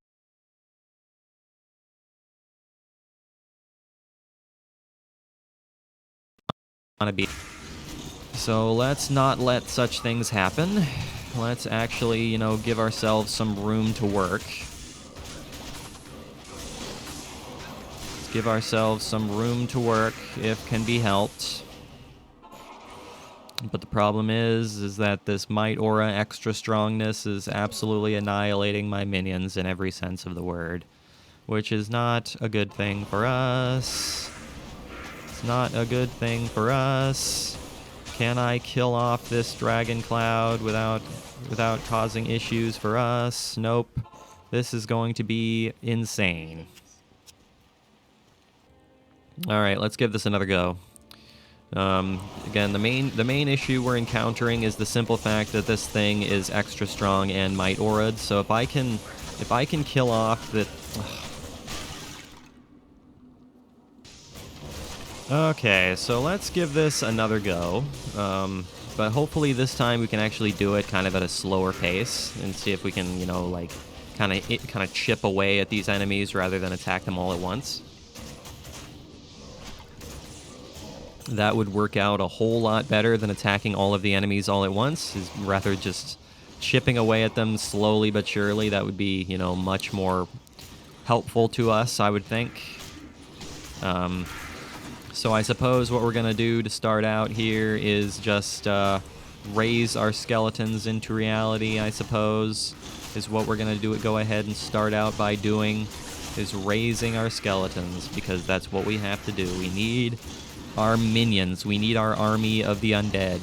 so let's not let such things happen. Let's actually, you know, give ourselves some room to work. Let's give ourselves some room to work if can be helped. But the problem is that this might aura extra strongness is absolutely annihilating my minions in every sense of the word, which is not a good thing for us. It's not a good thing for us. Can I kill off this Dragon Cloud without causing issues for us? Nope. This is going to be insane. All right, let's give this another go. Again, the main issue we're encountering is the simple fact that this thing is extra strong and might aura'd. So if I can kill off the... Okay, so let's give this another go. But hopefully this time we can actually do it kind of at a slower pace and see if we can, you know, like kind of chip away at these enemies rather than attack them all at once. That would work out a whole lot better than attacking all of the enemies all at once. Is rather just chipping away at them slowly but surely. That would be, you know, much more helpful to us, I would think. So I suppose what we're going to do to start out here is just raise our skeletons into reality, I suppose, is what we're going to do. Go ahead and start out by doing, is raising our skeletons, because that's what we have to do. We need our minions. We need our army of the undead.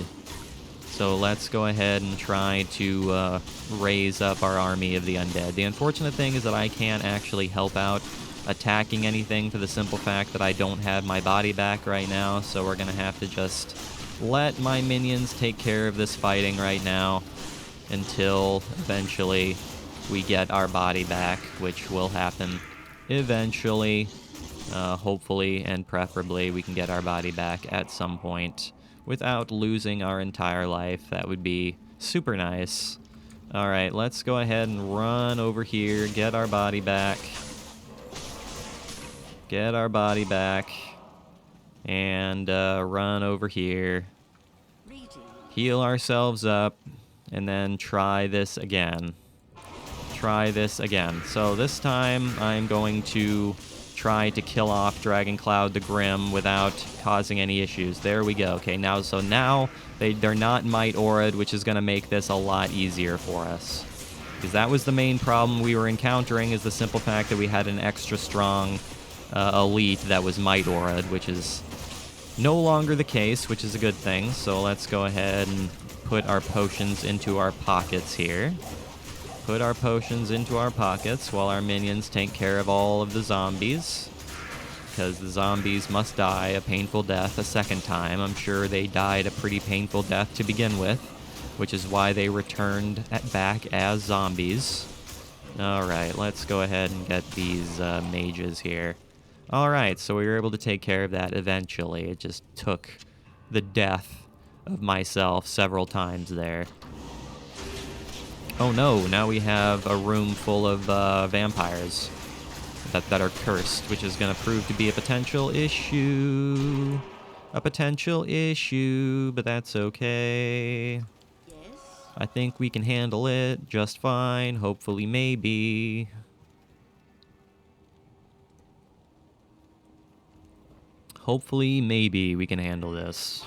So let's go ahead and try to raise up our army of the undead. The unfortunate thing is that I can't actually help out attacking anything for the simple fact that I don't have my body back right now, so we're going to have to just let my minions take care of this fighting right now. until eventually we get our body back, which will happen eventually. Hopefully and preferably we can get our body back at some point without losing our entire life. That would be super nice. Alright, let's go ahead and run over here, get our body back. Get our body back. And run over here. Heal ourselves up. And then try this again. Try this again. So this time I'm going to try to kill off Dragon Cloud the Grim without causing any issues. There we go. Okay, now they're not Might Aura'd, which is going to make this a lot easier for us. Because that was the main problem we were encountering, is the simple fact that we had an extra strong elite that was Might Aura'd, which is no longer the case, which is a good thing. So let's go ahead and put our potions into our pockets here. Put our potions into our pockets while our minions take care of all of the zombies. Because the zombies must die a painful death a second time. I'm sure they died a pretty painful death to begin with, which is why they returned back as zombies. Alright, let's go ahead and get these mages here. Alright, so we were able to take care of that eventually. It just took the death of myself several times there. Oh no, now we have a room full of vampires that are cursed, which is going to prove to be a potential issue. A potential issue, but that's okay. Yes? I think we can handle it just fine, hopefully, maybe. Hopefully, maybe we can handle this.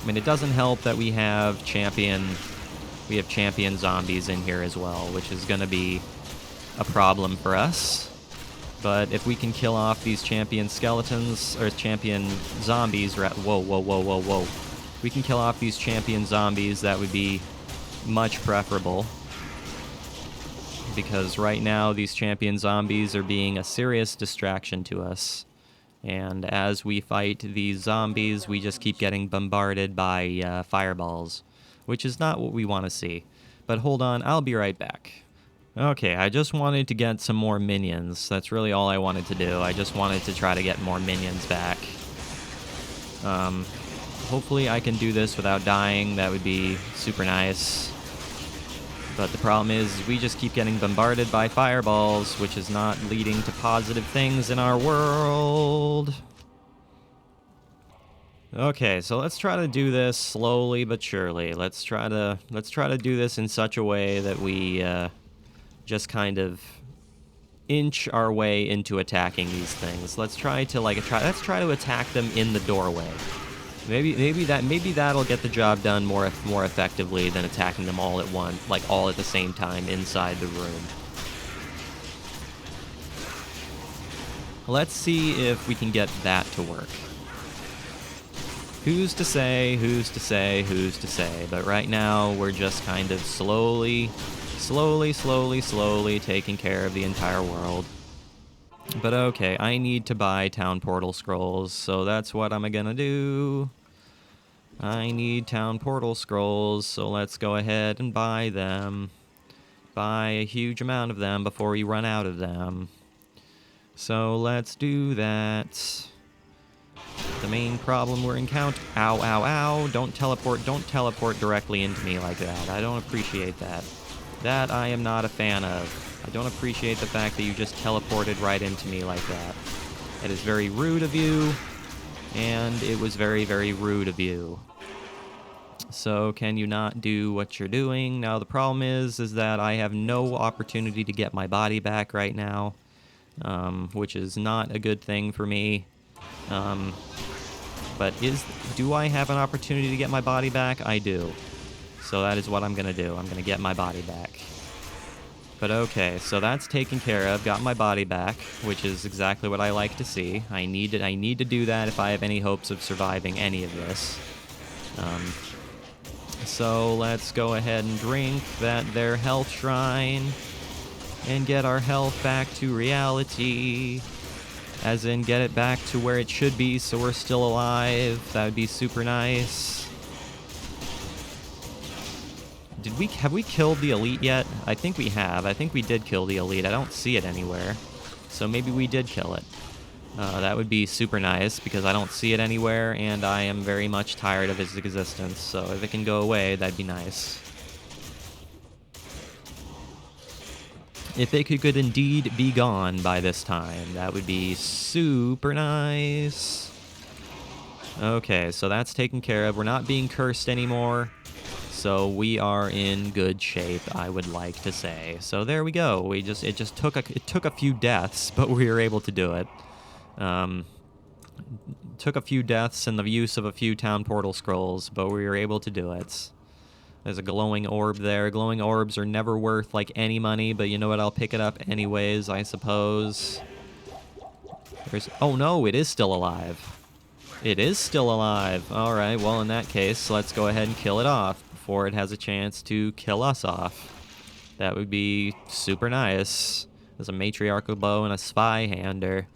I mean, it doesn't help that we have champion zombies in here as well, which is going to be a problem for us. But if we can kill off these champion skeletons, or champion zombies, whoa. If we can kill off these champion zombies, that would be much preferable. Because right now, these champion zombies are being a serious distraction to us. And as we fight these zombies, we just keep getting bombarded by fireballs, which is not what we want to see. But hold on, I'll be right back. Okay, I just wanted to get some more minions. That's really all I wanted to do. I just wanted to try to get more minions back. Hopefully I can do this without dying. That would be super nice. But the problem is we just keep getting bombarded by fireballs, which is not leading to positive things in our world. Okay, so let's try to do this slowly but surely. Let's try to do this in such a way that we just kind of inch our way into attacking these things. Let's try to attack them in the doorway. Maybe that'll get the job done more effectively than attacking them all at once, like all at the same time inside the room. Let's see if we can get that to work. Who's to say, but right now we're just kind of slowly taking care of the entire world. But okay, I need to buy town portal scrolls, so that's what I'm gonna do. I need town portal scrolls, so let's go ahead and buy them. Buy a huge amount of them before we run out of them. So let's do that. The main problem we're encountering... Ow. Don't teleport directly into me like that. I don't appreciate that. That I am not a fan of. I don't appreciate the fact that you just teleported right into me like that. It is very rude of you, and it was very, very rude of you. So can you not do what you're doing? Now the problem is that I have no opportunity to get my body back right now, which is not a good thing for me. But do I have an opportunity to get my body back? I do. So that is what I'm gonna do. I'm gonna get my body back. But okay, so that's taken care of. Got my body back, which is exactly what I like to see. I need to do that if I have any hopes of surviving any of this. So let's go ahead and drink their health shrine and get our health back to reality. As in, get it back to where it should be so we're still alive. That would be super nice. Have we killed the elite yet? I think we have. I think we did kill the elite. I don't see it anywhere. So maybe we did kill it. That would be super nice because I don't see it anywhere and I am very much tired of its existence. So if it can go away, that'd be nice. If it could indeed be gone by this time, that would be super nice. Okay, so that's taken care of. We're not being cursed anymore. So we are in good shape, I would like to say. So there we go. It took a few deaths, but we were able to do it. Took a few deaths and the use of a few town portal scrolls, but we were able to do it. There's a glowing orb there. Glowing orbs are never worth like any money, but you know what? I'll pick it up anyways, I suppose. Oh no, it is still alive. It is still alive. All right, well in that case, let's go ahead and kill it off before it has a chance to kill us off. That would be super nice. There's a matriarchal bow and a spy hander.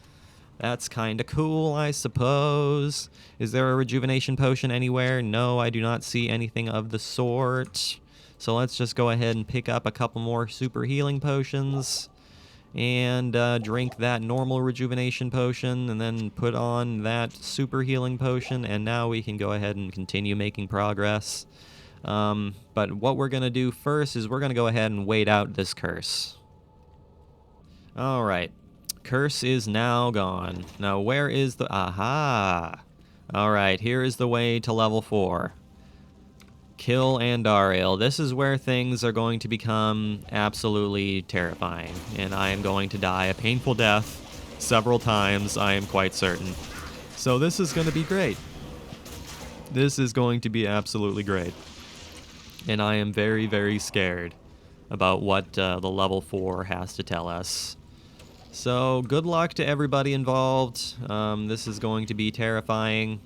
That's kind of cool, I suppose. Is there a rejuvenation potion anywhere? No, I do not see anything of the sort. So let's just go ahead and pick up a couple more super healing potions. And drink that normal rejuvenation potion, and then put on that super healing potion, and now we can go ahead and continue making progress. But what we're going to do first is we're going to go ahead and wait out this curse. Alright. Curse is now gone. Now where is the... Aha! Alright, here is the way to level 4. Kill Andariel. This is where things are going to become absolutely terrifying, and I am going to die a painful death several times, I am quite certain. So this is going to be great. This is going to be absolutely great. And I am very, very scared about what the level 4 has to tell us. So good luck to everybody involved. This is going to be terrifying.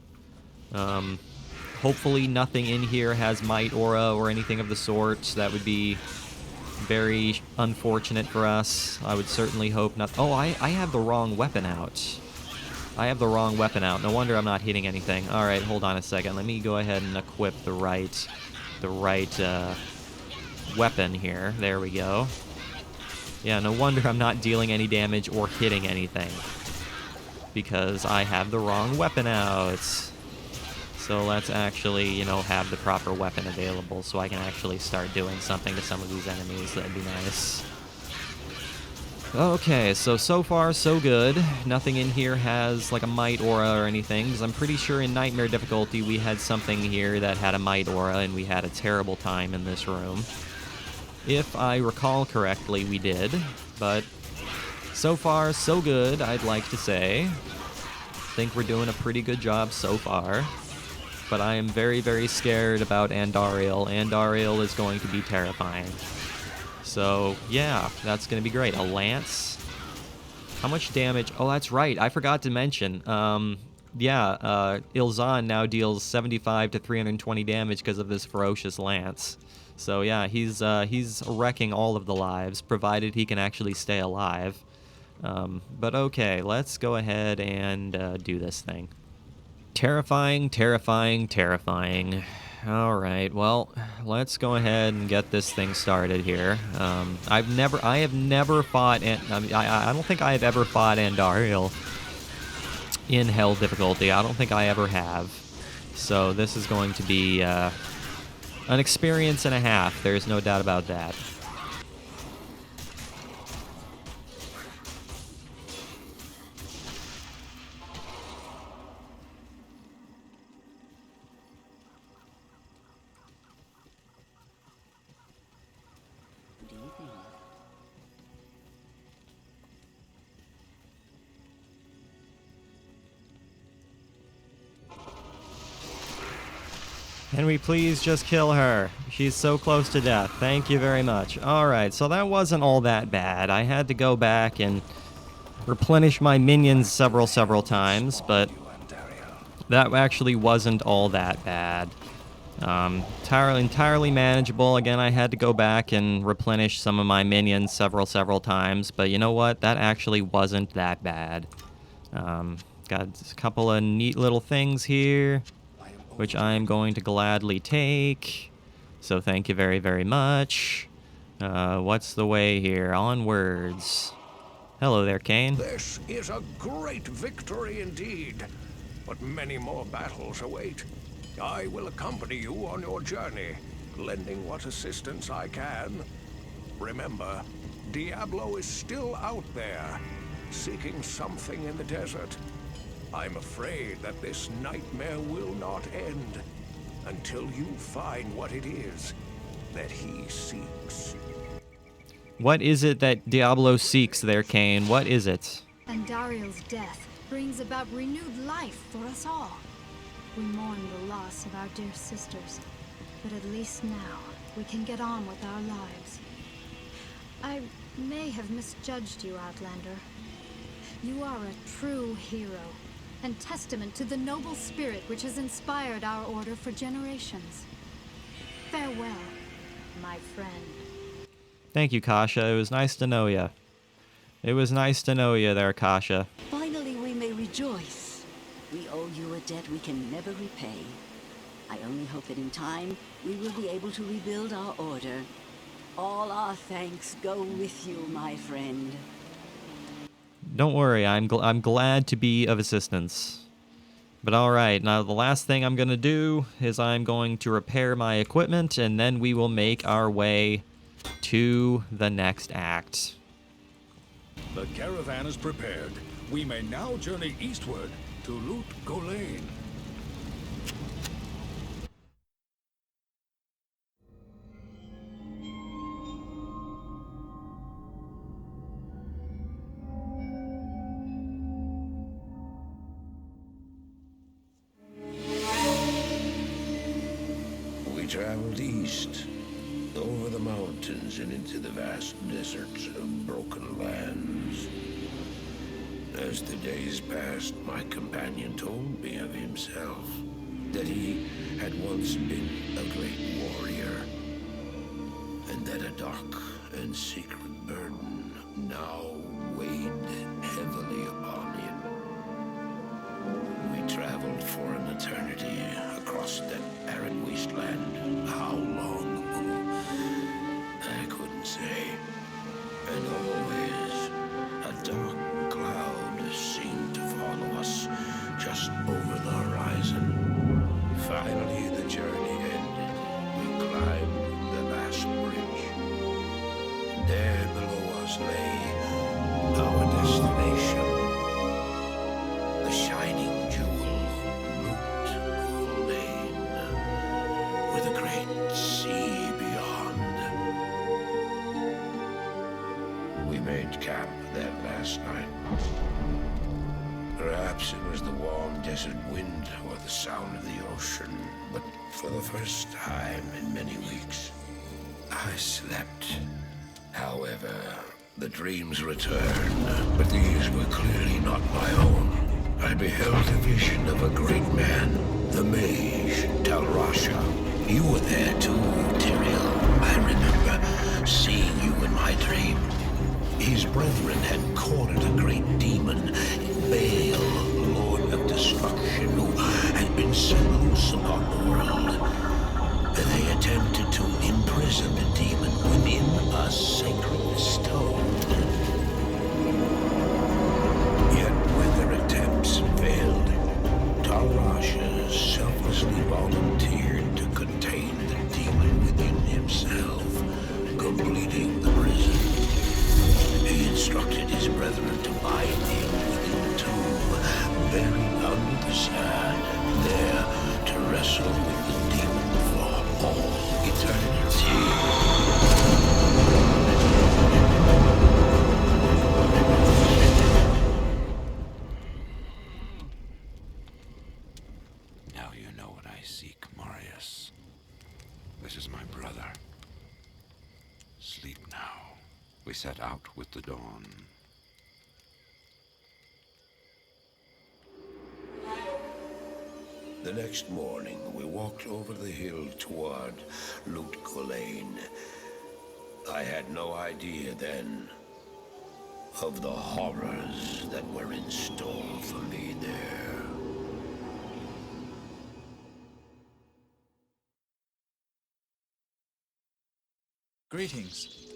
Hopefully nothing in here has might aura or anything of the sort. That would be very unfortunate for us. I would certainly hope not. Oh, I have the wrong weapon out. I have the wrong weapon out. No wonder I'm not hitting anything. All right, hold on a second. Let me go ahead and equip the right weapon here. There we go. Yeah, no wonder I'm not dealing any damage or hitting anything, because I have the wrong weapon out. So let's actually, you know, have the proper weapon available so I can actually start doing something to some of these enemies. That'd be nice. Okay, so far so good. Nothing in here has like a might aura or anything, because I'm pretty sure in Nightmare difficulty we had something here that had a might aura and we had a terrible time in this room. If I recall correctly, we did, but so far so good, I'd like to say. I think we're doing a pretty good job so far. But I am very, very scared about Andariel. Andariel is going to be terrifying. So, yeah, that's going to be great. A lance. How much damage? Oh, that's right. I forgot to mention. Ilzan now deals 75 to 320 damage because of this ferocious lance. So, yeah, he's wrecking all of the lives, provided he can actually stay alive. But okay, let's go ahead and do this thing. Terrifying, terrifying, terrifying. Alright, well, let's go ahead and get this thing started here. I have never fought, I don't think I have ever fought Andariel in Hell difficulty. I don't think I ever have. So this is going to be an experience and a half. There's no doubt about that. Can we please just kill her? She's so close to death. Thank you very much. Alright, so that wasn't all that bad. I had to go back and replenish my minions several times, but that actually wasn't all that bad. Entirely manageable. Again, I had to go back and replenish some of my minions several times, but you know what? That actually wasn't that bad. Got a couple of neat little things here, which I'm going to gladly take. So thank you very, very much. What's the way here? Onwards. Hello there, Kane. This is a great victory indeed, but many more battles await. I will accompany you on your journey, lending what assistance I can. Remember, Diablo is still out there, seeking something in the desert. I'm afraid that this nightmare will not end until you find what it is that he seeks. What is it that Diablo seeks there, Kane? What is it? Andariel's death brings about renewed life for us all. We mourn the loss of our dear sisters, but at least now we can get on with our lives. I may have misjudged you, Outlander. You are a true hero, and testament to the noble spirit which has inspired our order for generations. Farewell, my friend. Thank you, Kasha. It was nice to know you. It was nice to know you there, Kasha. Finally, we may rejoice. We owe you a debt we can never repay. I only hope that in time, we will be able to rebuild our order. All our thanks go with you, my friend. Don't worry, I'm glad to be of assistance. But alright, now the last thing I'm going to do is I'm going to repair my equipment, and then we will make our way to the next act. The caravan is prepared. We may now journey eastward to Lut Gholein. We traveled east, over the mountains and into the vast deserts of broken lands. As the days passed, my companion told me of himself, that he had once been a great warrior, and that a dark and secret burden now weighed heavily upon him. We traveled for an eternity across that arid wasteland. How long? I couldn't say. And always, a dark cloud seemed to follow us just over the horizon. Finally, the journey ended. We climbed the last bridge. There below us lay our destination. The shining jewel, Lut Gholein, with a great sea beyond. We made camp that last night. Perhaps it was the warm desert wind or the sound of the ocean, but for the first time in many weeks, I slept. However, the dreams returned, but these were clearly not my own. I beheld a vision of a great man, the mage, Talrasha. You were there too, Tyrael. I remember seeing you in my dream. His brethren had cornered a great demon, Baal, Lord of Destruction, who had been set loose upon the world. They attempted to imprison the demon within a sacred stone. Yet when their attempts failed, Talrasha selflessly volunteered to contain the demon within himself, completing the prison. He instructed his brethren to bind him within the tomb, buried under the sand, there to wrestle with the demon for all eternity. Now you know what I seek, Marius. This is my brother. Sleep now. We set out with the dawn. The next morning, we walked over the hill toward Lut Gholein. I had no idea then of the horrors that were in store for me there. Greetings.